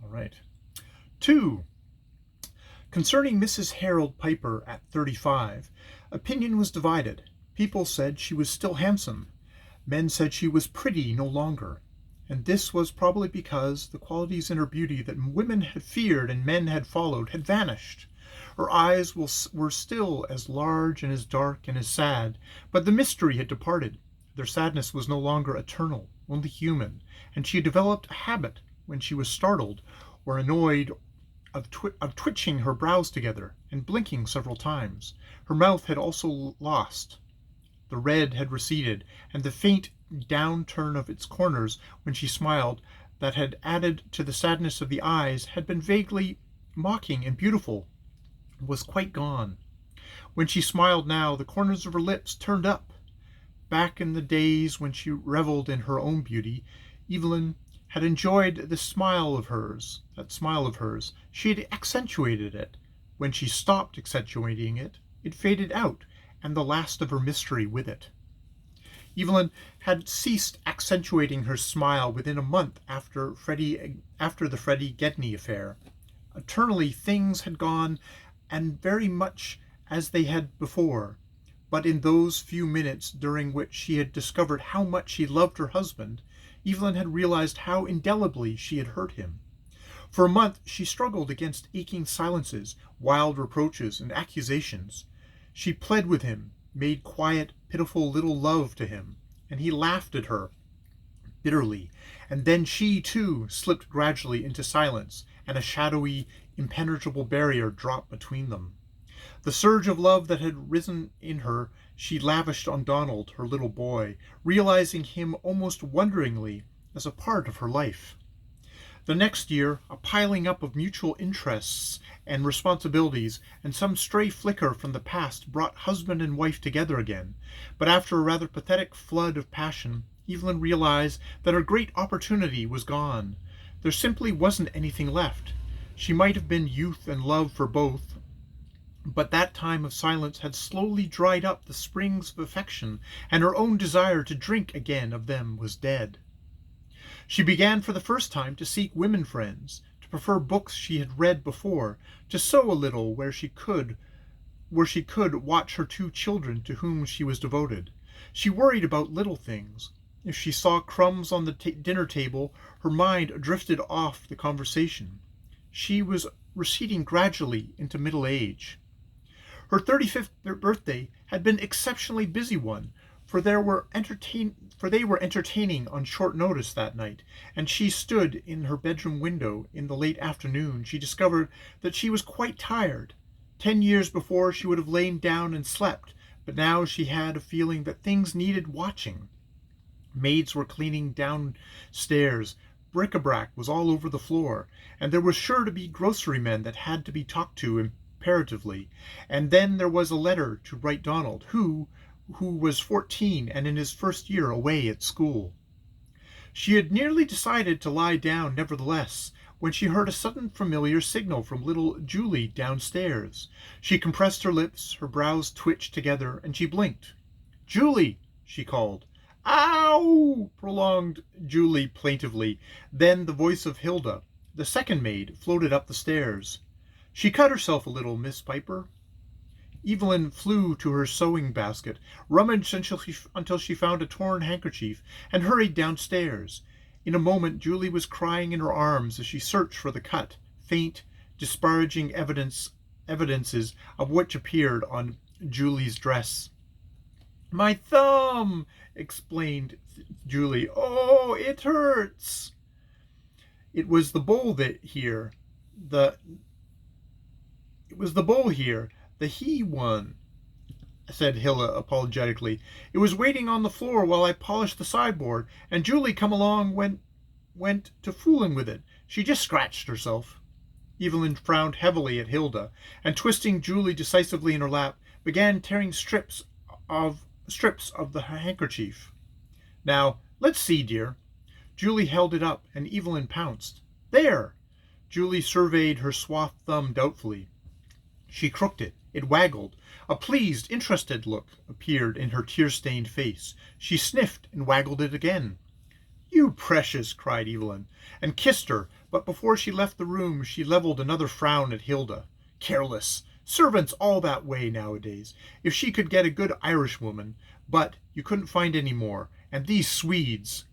All right. 2. Concerning Mrs. Harold Piper at 35, opinion was divided. People said she was still handsome. Men said she was pretty no longer. And this was probably because the qualities in her beauty that women had feared and men had followed had vanished. Her eyes were still as large and as dark and as sad, but the mystery had departed. Their sadness was no longer eternal, only human, and she had developed a habit, when she was startled or annoyed, of twitching her brows together and blinking several times. Her mouth had also lost. The red had receded, and the faint downturn of its corners when she smiled, that had added to the sadness of the eyes, had been vaguely mocking and beautiful, was quite gone. When she smiled now, the corners of her lips turned up. Back in the days when she reveled in her own beauty, Evelyn had enjoyed that smile of hers. She had accentuated it. When she stopped accentuating it, it faded out, and the last of her mystery with it. Evelyn had ceased accentuating her smile within a month after the Freddie Gedney affair. Eternally things had gone and very much as they had before, but in those few minutes during which she had discovered how much she loved her husband, Evelyn had realized how indelibly she had hurt him. For a month she struggled against aching silences, wild reproaches, and accusations. She pled with him, made quiet, pitiful little love to him, and he laughed at her bitterly, and then she, too, slipped gradually into silence, and a shadowy, impenetrable barrier dropped between them. The surge of love that had risen in her she lavished on Donald, her little boy, realizing him almost wonderingly as a part of her life. The next year, a piling up of mutual interests and responsibilities and some stray flicker from the past brought husband and wife together again, but after a rather pathetic flood of passion, Evelyn realized that her great opportunity was gone. There simply wasn't anything left. She might have been youth and love for both, but that time of silence had slowly dried up the springs of affection, and her own desire to drink again of them was dead. She began for the first time to seek women friends, to prefer books she had read before, to sew a little where she could watch her 2 children to whom she was devoted. She worried about little things. If she saw crumbs on the dinner table, her mind drifted off the conversation. She was receding gradually into middle age. Her 35th birthday had been an exceptionally busy one, for they were entertaining on short notice that night, and she stood in her bedroom window in the late afternoon. She discovered that she was quite tired. 10 years before she would have lain down and slept, but now she had a feeling that things needed watching. Maids were cleaning downstairs, bric-a-brac was all over the floor, and there were sure to be grocerymen that had to be talked to imperatively, and then there was a letter to write Donald, who was 14 and in his first year away at school. She had nearly decided to lie down, nevertheless, when she heard a sudden familiar signal from little Julie downstairs. She compressed her lips, her brows twitched together, and she blinked. "Julie!" she called. "Ow!" prolonged Julie plaintively. Then the voice of Hilda, the second maid, floated up the stairs. "She cut herself a little, Miss Piper." Evelyn flew to her sewing basket, rummaged until she found a torn handkerchief, and hurried downstairs. In a moment Julie was crying in her arms as she searched for the cut, faint, disparaging evidences of which appeared on Julie's dress. "My thumb!" explained Julie. "Oh, it hurts." It was the bowl here, the he one," said Hilda apologetically. "It was waiting on the floor while I polished the sideboard, and Julie come along went to fooling with it. She just scratched herself." Evelyn frowned heavily at Hilda, and twisting Julie decisively in her lap, began tearing strips of the handkerchief. "Now, let's see, dear." Julie held it up, and Evelyn pounced. "There!" Julie surveyed her swathed thumb doubtfully. She crooked it. It waggled. A pleased, interested look appeared in her tear-stained face. She sniffed and waggled it again. You precious, cried Evelyn, and kissed her, but before she left the room she levelled another frown at Hilda. Careless. Servants all that way nowadays. If she could get a good Irishwoman, but you couldn't find any more, and these Swedes.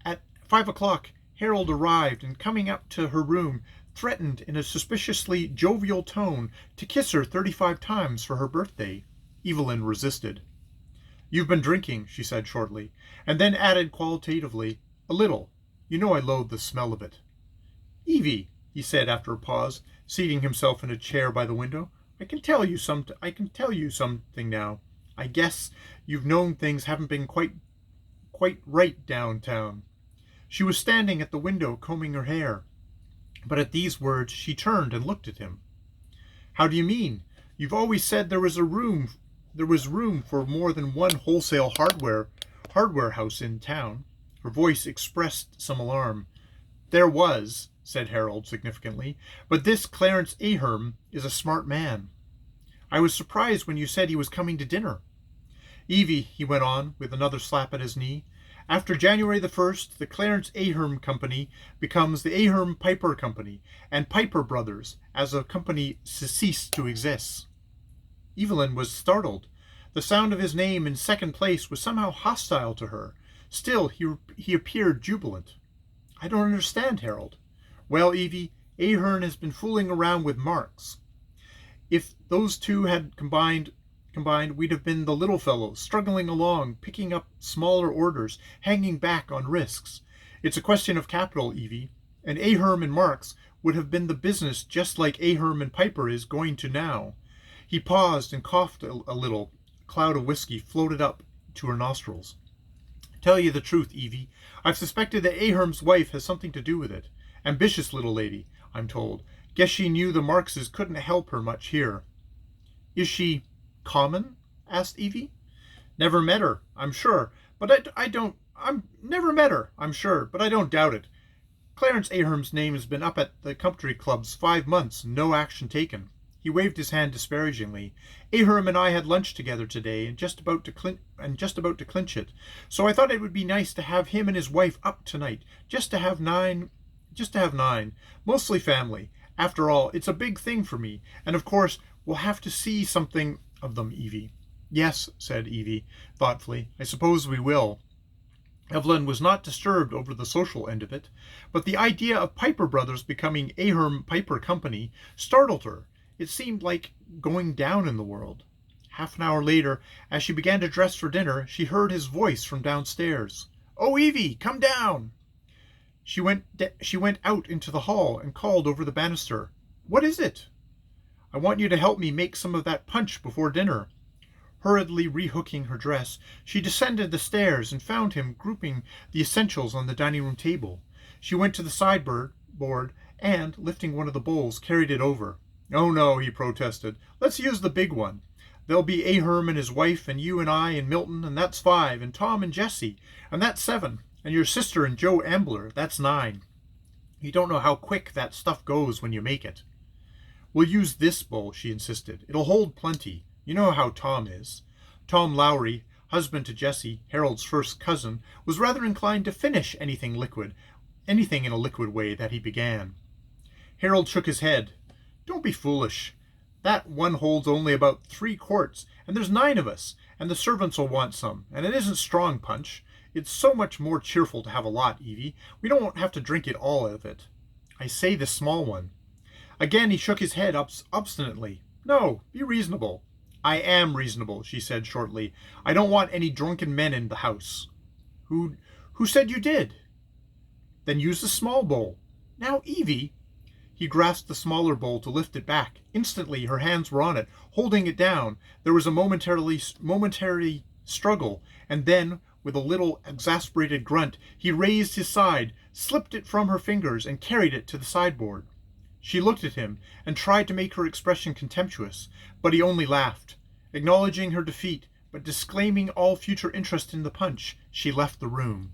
At 5 o'clock Harold arrived, and coming up to her room, threatened in a suspiciously jovial tone to kiss her 35 times for her birthday. Evelyn resisted. You've been drinking, she said shortly, and then added qualitatively, a little. You know I loathe the smell of it. Evie, he said after a pause, seating himself in a chair by the window, I can tell you something now. I guess you've known things haven't been quite right downtown. She was standing at the window combing her hair, but at these words she turned and looked at him. How do you mean? You've always said there was room for more than one wholesale hardware house in town. Her voice expressed some alarm. There was, said Harold significantly, but this Clarence Ahern is a smart man. I was surprised when you said he was coming to dinner. Evie, he went on, with another slap at his knee, after January the 1st, the Clarence Ahern Company becomes the Ahern Piper Company, and Piper Brothers, as a company, cease to exist. Evelyn was startled. The sound of his name in second place was somehow hostile to her. Still, he appeared jubilant. I don't understand, Harold. Well, Evie, Ahern has been fooling around with Marx. If those two had combined, we'd have been the little fellows, struggling along, picking up smaller orders, hanging back on risks. It's a question of capital, Evie, and Ahern and Marx would have been the business just like Ahern and Piper is going to now. He paused and coughed a little. A cloud of whiskey floated up to her nostrils. Tell you the truth, Evie, I've suspected that Ahern's wife has something to do with it. Ambitious little lady, I'm told. Guess she knew the Marxes couldn't help her much here. Is she common? Asked Evie. Never met her, I'm sure, but I don't doubt it. Clarence Ahern's name has been up at the country clubs 5 months, no action taken. He waved his hand disparagingly. Ahern and I had lunch together today, and just about to clinch it. So I thought it would be nice to have him and his wife up tonight, just to have nine, mostly family. After all, it's a big thing for me, and of course we'll have to see something of them, Evie. Yes, said Evie, thoughtfully, I suppose we will. Evelyn was not disturbed over the social end of it, but the idea of Piper Brothers becoming Ahern Piper Company startled her. It seemed like going down in the world. Half an hour later, as she began to dress for dinner, she heard his voice from downstairs. Oh, Evie, come down! She went out into the hall and called over the banister. What is it? I want you to help me make some of that punch before dinner. Hurriedly rehooking her dress, she descended the stairs and found him grouping the essentials on the dining-room table. She went to the sideboard and, lifting one of the bowls, carried it over. Oh, no, he protested. Let's use the big one. There'll be Ahern and his wife, and you and I and Milton, and that's 5, and Tom and Jessie, and that's 7, and your sister and Joe Ambler, that's 9. You don't know how quick that stuff goes when you make it. We'll use this bowl, she insisted. It'll hold plenty. You know how Tom is. Tom Lowry, husband to Jessie, Harold's first cousin, was rather inclined to finish anything in a liquid way that he began. Harold shook his head. Don't be foolish. That one holds only about 3 quarts, and there's 9 of us, and the servants will want some, and it isn't strong punch. It's so much more cheerful to have a lot, Evie. We don't have to drink it all of it. I say the small one. Again he shook his head obstinately. No, be reasonable. I am reasonable, she said shortly. I don't want any drunken men in the house. Who said you did? Then use the small bowl. Now, Evie. He grasped the smaller bowl to lift it back. Instantly her hands were on it, holding it down. There was a momentary struggle, and then, with a little exasperated grunt, he raised his side, slipped it from her fingers, and carried it to the sideboard. She looked at him, and tried to make her expression contemptuous, but he only laughed. Acknowledging her defeat, but disclaiming all future interest in the punch, she left the room.